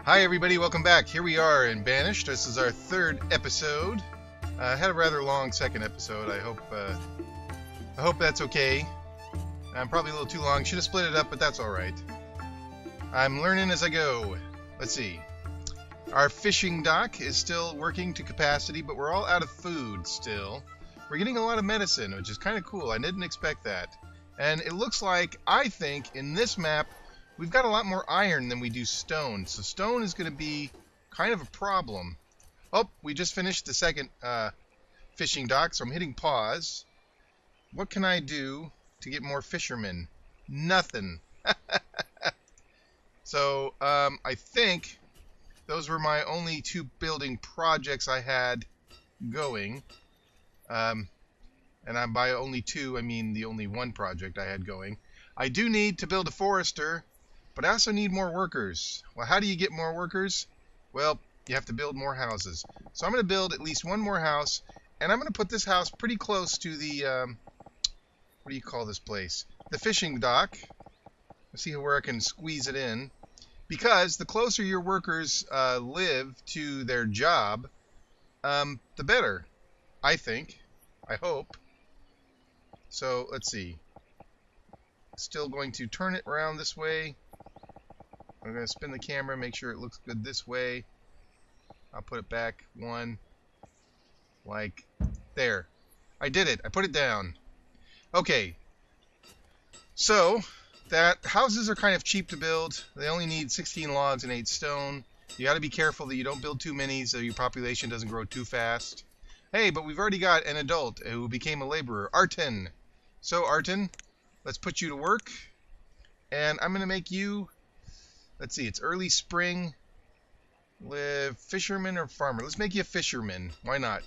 Hi everybody, welcome back. Here we are in Banished. This is our third episode. I had a rather long second episode. I hope that's okay. I'm probably a little too long. Should have split it up, but that's alright. I'm learning as I go. Let's see. Our fishing dock is still working to capacity, but we're all out of food still. We're getting a lot of medicine, which is kind of cool. I didn't expect that. And it looks like, I think, in this map, we've got a lot more iron than we do stone. So stone is going to be kind of a problem. Oh, we just finished the second fishing dock, so I'm hitting pause. What can I do to get more fishermen? Nothing. So, I think those were my only two building projects I had going. And by only two, I mean the only one project I had going. I do need to build a forester, but I also need more workers. Well, how do you get more workers? Well, you have to build more houses. So I'm going to build at least one more house, and I'm going to put this house pretty close to the, what do you call this place? The fishing dock. Let's see where I can squeeze it in. Because the closer your workers live to their job, the better, I think. I hope. So, let's see. Still going to turn it around this way. I'm going to spin the camera, make sure it looks good this way. I'll put it back one. Like there. I did it. I put it down. Okay. So, houses are kind of cheap to build. They only need 16 logs and 8 stone. You got to be careful that you don't build too many so your population doesn't grow too fast. Hey, but we've already got an adult who became a laborer, Arten. So, Arten, let's put you to work. And I'm going to make you, let's see, it's early spring. Live fisherman or farmer? Let's make you a fisherman. Why not?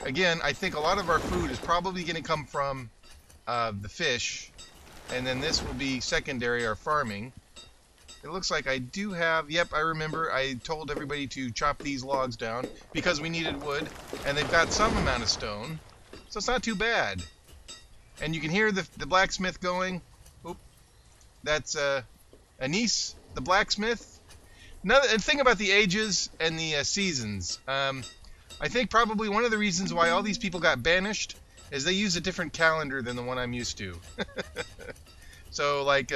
Again, I think a lot of our food is probably going to come from the fish. And then this will be secondary, our farming. It looks like I do have, yep, I remember I told everybody to chop these logs down because we needed wood, and they've got some amount of stone, so it's not too bad. And you can hear the blacksmith going. Oop, that's Anise, the blacksmith. Another thing about the ages and the seasons, I think probably one of the reasons why all these people got banished is they use a different calendar than the one I'm used to. So, like,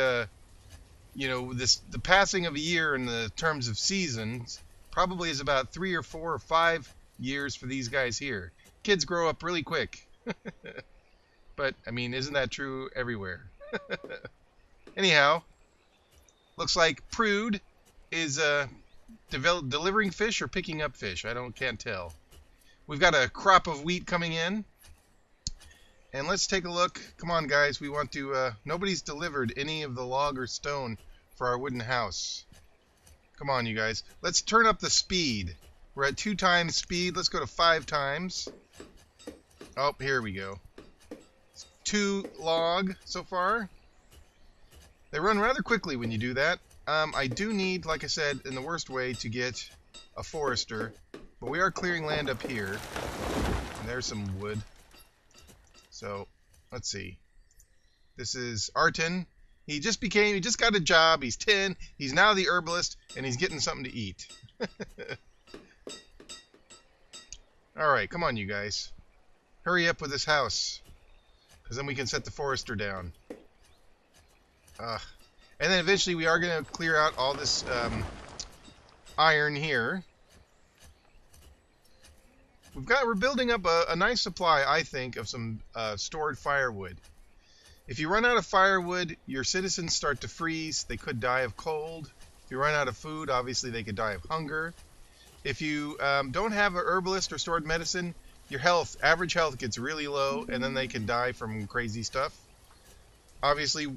you know, the passing of a year in the terms of seasons probably is about 3 or 4 or 5 years for these guys here. Kids grow up really quick. But, I mean, isn't that true everywhere? Anyhow, looks like Prude is delivering fish or picking up fish. Can't tell. We've got a crop of wheat coming in. And let's take a look. Come on, guys. We want to... nobody's delivered any of the log or stone for our wooden house. Come on, you guys. Let's turn up the speed. We're at 2 times speed. Let's go to 5 times. Oh, here we go. 2 log so far. They run rather quickly when you do that. I do need, like I said, in the worst way, to get a forester. But we are clearing land up here. And there's some wood. So, let's see. This is Arten. He just got a job. He's 10. He's now the herbalist, and he's getting something to eat. Alright, come on, you guys. Hurry up with this house. Because then we can set the forester down. And then eventually we are going to clear out all this iron here. We're building up a nice supply, I think, of some stored firewood. If you run out of firewood, your citizens start to freeze. They could die of cold. If you run out of food, obviously they could die of hunger. If you don't have an herbalist or stored medicine, your average health gets really low, and then they can die from crazy stuff. Obviously,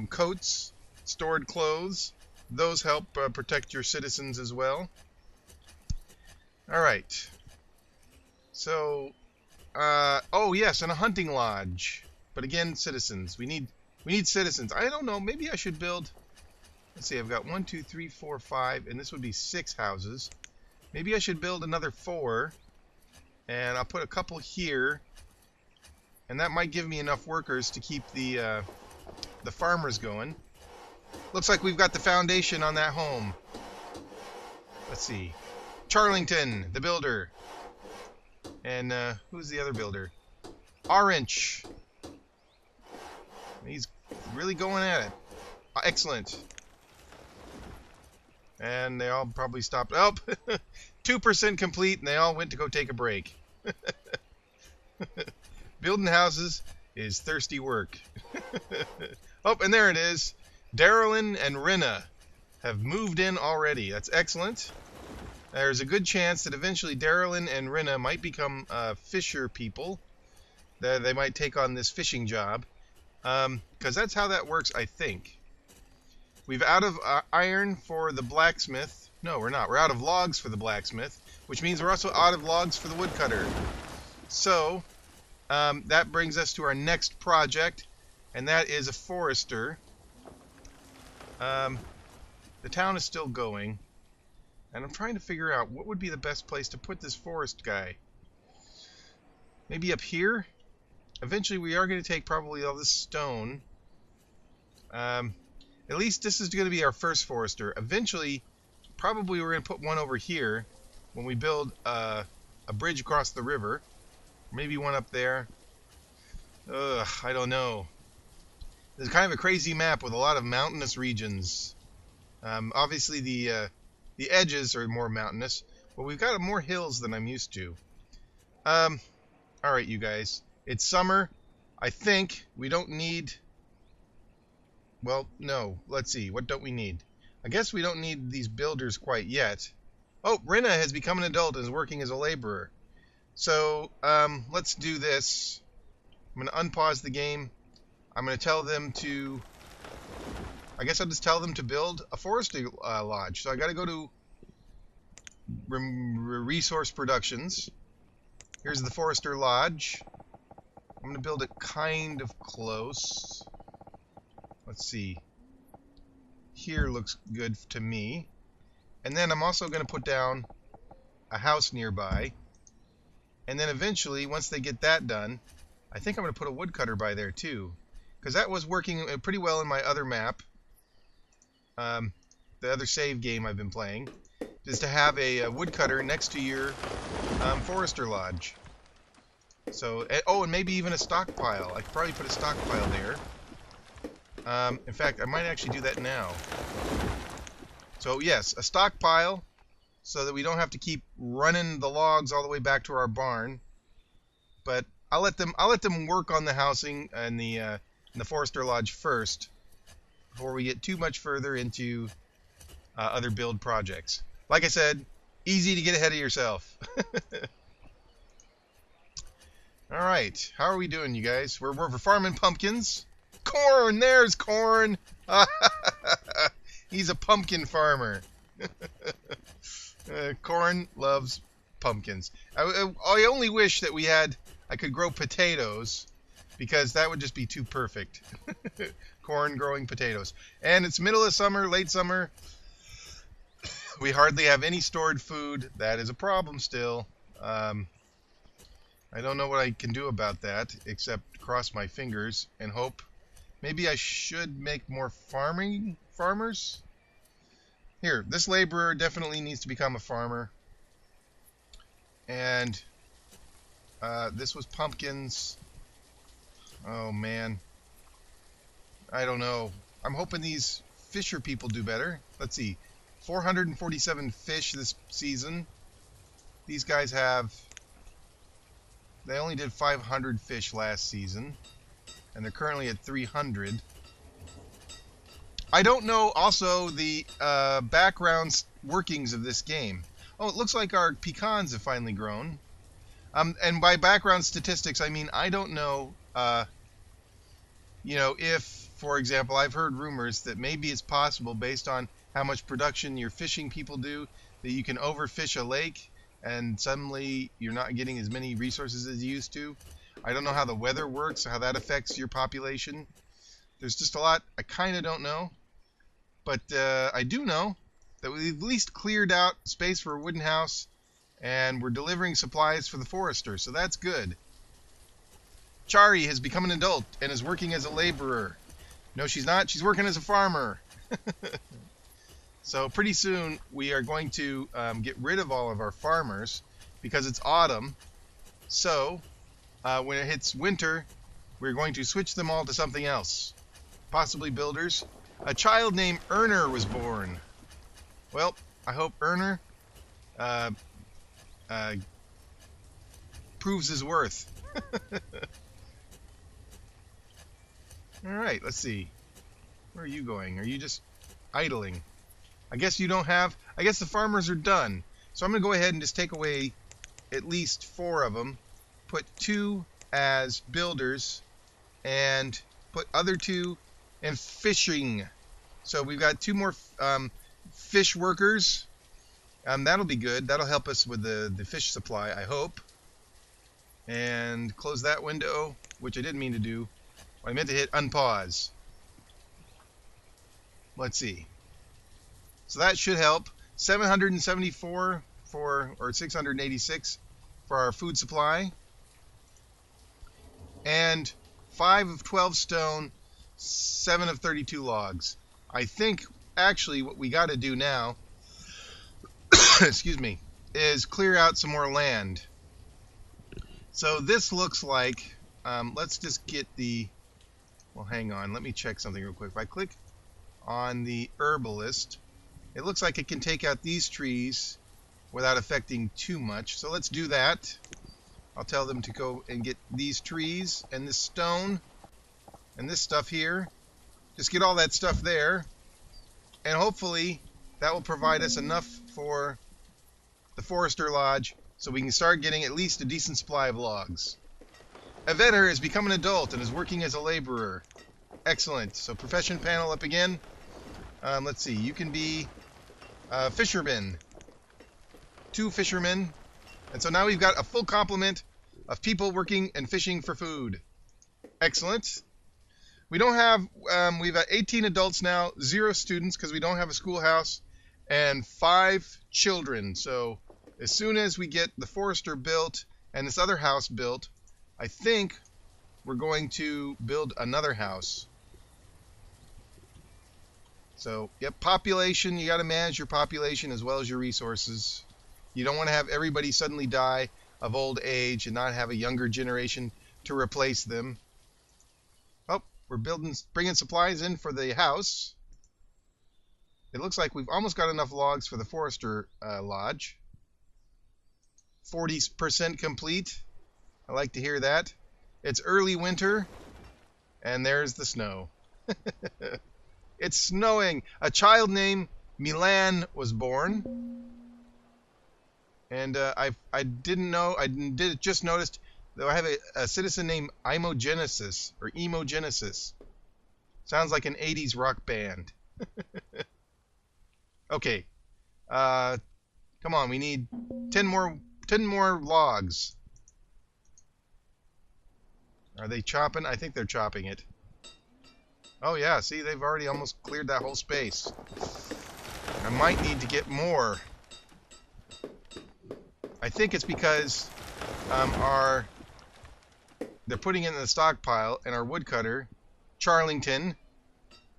coats, stored clothes, those help protect your citizens as well. All right. So, oh yes, and a hunting lodge. But again, citizens. We need citizens. I don't know. Maybe I should build. Let's see. I've got 1, 2, 3, 4, 5, and this would be 6 houses. Maybe I should build another 4, and I'll put a couple here, and that might give me enough workers to keep the farmers going. Looks like we've got the foundation on that home. let's see. Charlington, the builder. And who's the other builder? Orange. He's really going at it. Excellent. And they all probably stopped. Oh, 2% complete, and they all went to go take a break. Building houses is thirsty work. Oh, and there it is. Darylyn and Rinna have moved in already. That's excellent. There's a good chance that eventually Darylyn and Rinna might become fisher people. That they might take on this fishing job. Because that's how that works, I think. We've out of iron for the blacksmith. No, we're not. We're out of logs for the blacksmith, which means we're also out of logs for the woodcutter. So, that brings us to our next project, and that is a forester. The town is still going, and I'm trying to figure out what would be the best place to put this forest guy. Maybe up here? Eventually we are going to take probably all this stone. At least this is going to be our first forester. Eventually, probably we're going to put one over here when we build a bridge across the river. Maybe one up there. Ugh, I don't know. This is kind of a crazy map with a lot of mountainous regions. Obviously the edges are more mountainous, but we've got more hills than I'm used to. Alright, you guys. It's summer. I think we don't need... Well, no. Let's see. What don't we need? I guess we don't need these builders quite yet. Oh, Rinna has become an adult and is working as a laborer. So, let's do this. I'm going to unpause the game. I'm going to tell them to... I guess I'll just tell them to build a forestry lodge. So I got to go to Resource Productions. Here's the Forester Lodge. I'm going to build it kind of close. Let's see. Here looks good to me. And then I'm also going to put down a house nearby. And then eventually, once they get that done, I think I'm going to put a woodcutter by there too. Because that was working pretty well in my other map. The other save game I've been playing. Is to have a woodcutter next to your forester lodge. So, oh, and maybe even a stockpile. I could probably put a stockpile there. In fact, I might actually do that now. So, yes, a stockpile, so that we don't have to keep running the logs all the way back to our barn. But I'll let them work on the housing and the forester lodge first, before we get too much further into other build projects. Like I said, easy to get ahead of yourself. Alright, how are we doing, you guys? We're farming pumpkins. Corn! There's corn! He's a pumpkin farmer. Corn loves pumpkins. I only wish that I could grow potatoes, because that would just be too perfect. Corn growing potatoes. And it's middle of summer, late summer. We hardly have any stored food. That is a problem still. I don't know what I can do about that, except cross my fingers and hope. Maybe I should make more farmers? Here, this laborer definitely needs to become a farmer. And this was pumpkins. Oh, man. I don't know. I'm hoping these fisher people do better. Let's see. 447 fish this season. These guys have... They only did 500 fish last season. And they're currently at 300. I don't know also the background workings of this game. Oh, it looks like our pecans have finally grown. And by background statistics, I mean I don't know, if, for example, I've heard rumors that maybe it's possible, based on how much production your fishing people do, that you can overfish a lake and suddenly you're not getting as many resources as you used to. I don't know how the weather works, how that affects your population. There's just a lot I kind of don't know. But I do know that we've at least cleared out space for a wooden house, and we're delivering supplies for the forester, so that's good. Chari has become an adult and is working as a laborer. No, she's not. She's working as a farmer. So pretty soon we are going to get rid of all of our farmers because it's autumn. So when it hits winter, we're going to switch them all to something else, possibly builders. A child named Erner was born. Well, I hope Erner proves his worth. All right, let's see. Where are you going? Are you just idling? I guess you don't have... I guess the farmers are done. So I'm going to go ahead and just take away at least 4 of them. Put 2 as builders. And put other 2 in fishing. So we've got 2 more fish workers. That'll be good. That'll help us with the fish supply, I hope. And close that window, which I didn't mean to do. I meant to hit unpause. Let's see. So that should help. 774 or 686 for our food supply. And 5 of 12 stone, 7 of 32 logs. I think actually what we got to do now, excuse me, is clear out some more land. So this looks like, let's just get the, well, hang on, let me check something real quick. If I click on the herbalist, it looks like it can take out these trees without affecting too much. So let's do that. I'll tell them to go and get these trees and this stone and this stuff here. Just get all that stuff there. And hopefully that will provide us enough for the Forester Lodge so we can start getting at least a decent supply of logs. Evetter has become an adult and is working as a laborer. Excellent. So profession panel up again. Let's see. You can be fisherman. 2 fishermen. And so now we've got a full complement of people working and fishing for food. Excellent. We don't have, we've got 18 adults now, 0 students because we don't have a schoolhouse, and 5 children. So as soon as we get the Forester built and this other house built, I think we're going to build another house. So, yep, population, you got to manage your population as well as your resources. You don't want to have everybody suddenly die of old age and not have a younger generation to replace them. Oh, we're bringing supplies in for the house. It looks like we've almost got enough logs for the Forester Lodge. 40% complete. I like to hear that. It's early winter, and there's the snow. It's snowing. A child named Milan was born. And I didn't know, just noticed that I have a citizen named Imogenesis, or Emogenesis. Sounds like an 80s rock band. Okay. Come on, we need 10 more logs. Are they chopping? I think they're chopping it. Oh yeah, see, they've already almost cleared that whole space. I might need to get more. I think it's because they're putting it in the stockpile, and our woodcutter, Charlington,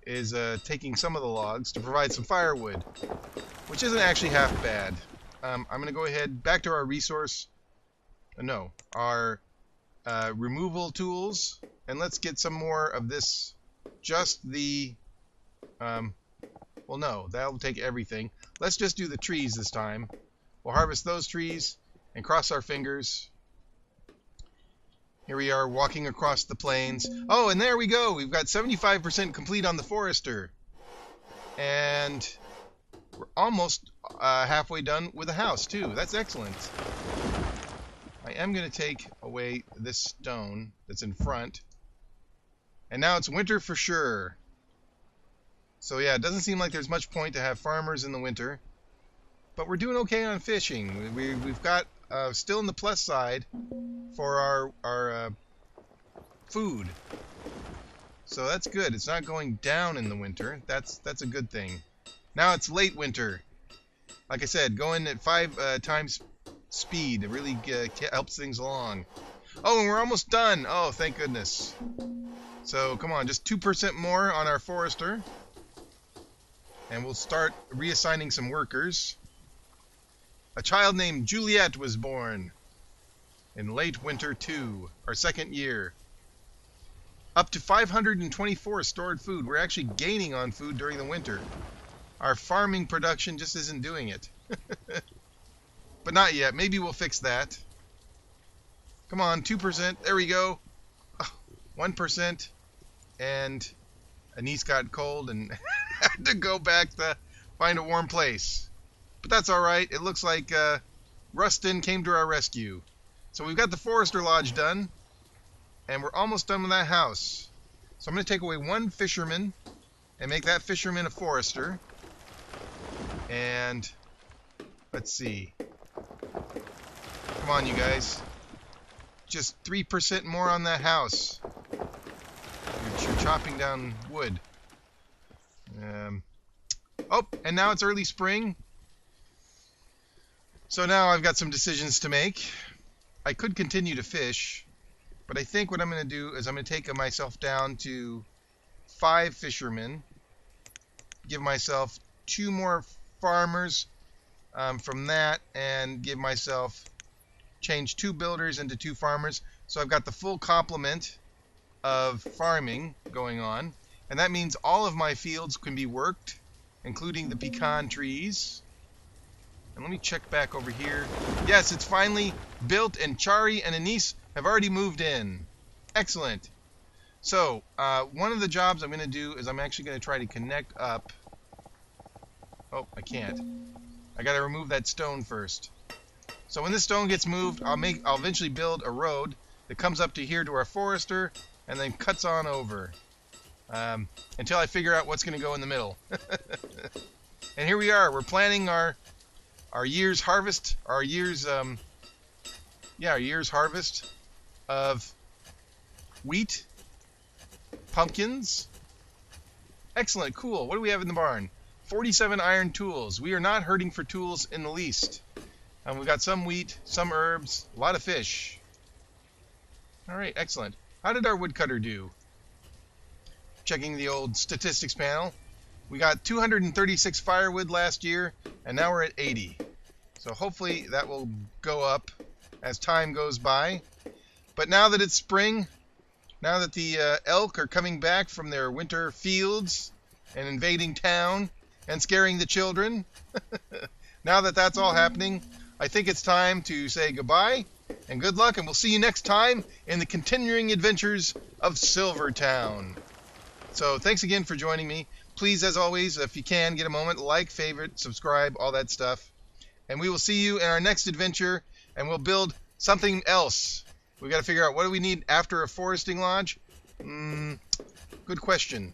is taking some of the logs to provide some firewood, which isn't actually half bad. I'm going to go ahead back to our resource. Our removal tools, and let's get some more of this. Just the well, no, that'll take everything. Let's just do the trees this time. We'll harvest those trees and cross our fingers. Here we are walking across the plains. Oh, and there we go. We've got 75% complete on the Forester. And we're almost halfway done with the house, too. That's excellent. I am going to take away this stone that's in front. And now it's winter for sure. So yeah, it doesn't seem like there's much point to have farmers in the winter. But we're doing okay on fishing. We've got still in the plus side for our food. So that's good. It's not going down in the winter. That's a good thing. Now it's late winter. Like I said, going at 5 times speed. It really helps things along. Oh, and we're almost done. Oh, thank goodness. So come on, just 2% more on our Forester. And we'll start reassigning some workers. A child named Juliet was born in late winter 2, our second year. Up to 524 stored food. We're actually gaining on food during the winter. Our farming production just isn't doing it. But not yet. Maybe we'll fix that. Come on, 2%. There we go. 1%. And a niece got cold and had to go back to find a warm place. But that's all right. It looks like Rustin came to our rescue. So we've got the Forester Lodge done. And we're almost done with that house. So I'm going to take away one fisherman and make that fisherman a forester. And let's see. Come on, you guys. Just 3% more on that house. You're chopping down wood. Oh, and now it's early spring. So now I've got some decisions to make. I could continue to fish, but I think what I'm going to do is I'm going to take myself down to 5 fishermen, give myself 2 more farmers from that, and give myself change 2 builders into 2 farmers. So I've got the full complement of farming going on, and that means all of my fields can be worked, including the pecan trees. And let me check back over here. Yes, it's finally built, and Chari and Anise have already moved in. Excellent. So one of the jobs I'm going to do is I'm actually going to try to connect up. Oh, I can't. I got to remove that stone first. So when this stone gets moved, I'll eventually build a road that comes up to here to our forester and then cuts on over until I figure out what's going to go in the middle. And here we are. We're planting our year's harvest, our year's harvest of wheat, pumpkins. Excellent, cool. What do we have in the barn? 47 iron tools. We are not hurting for tools in the least. And we've got some wheat, some herbs, a lot of fish. All right, excellent. How did our woodcutter do? Checking the old statistics panel. We got 236 firewood last year, and now we're at 80. So hopefully that will go up as time goes by. But now that it's spring, now that the elk are coming back from their winter fields and invading town and scaring the children, now that that's all happening, I think it's time to say goodbye and good luck, and we'll see you next time in the continuing adventures of Silvertown. So thanks again for joining me. Please, as always, if you can, get a moment, like, favorite, subscribe, all that stuff. And we will see you in our next adventure, and we'll build something else. We've got to figure out what do we need after a foresting lodge. Good question.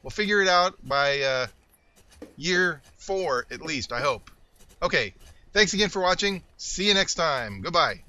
We'll figure it out by year 4 at least, I hope. Okay, thanks again for watching. See you next time. Goodbye.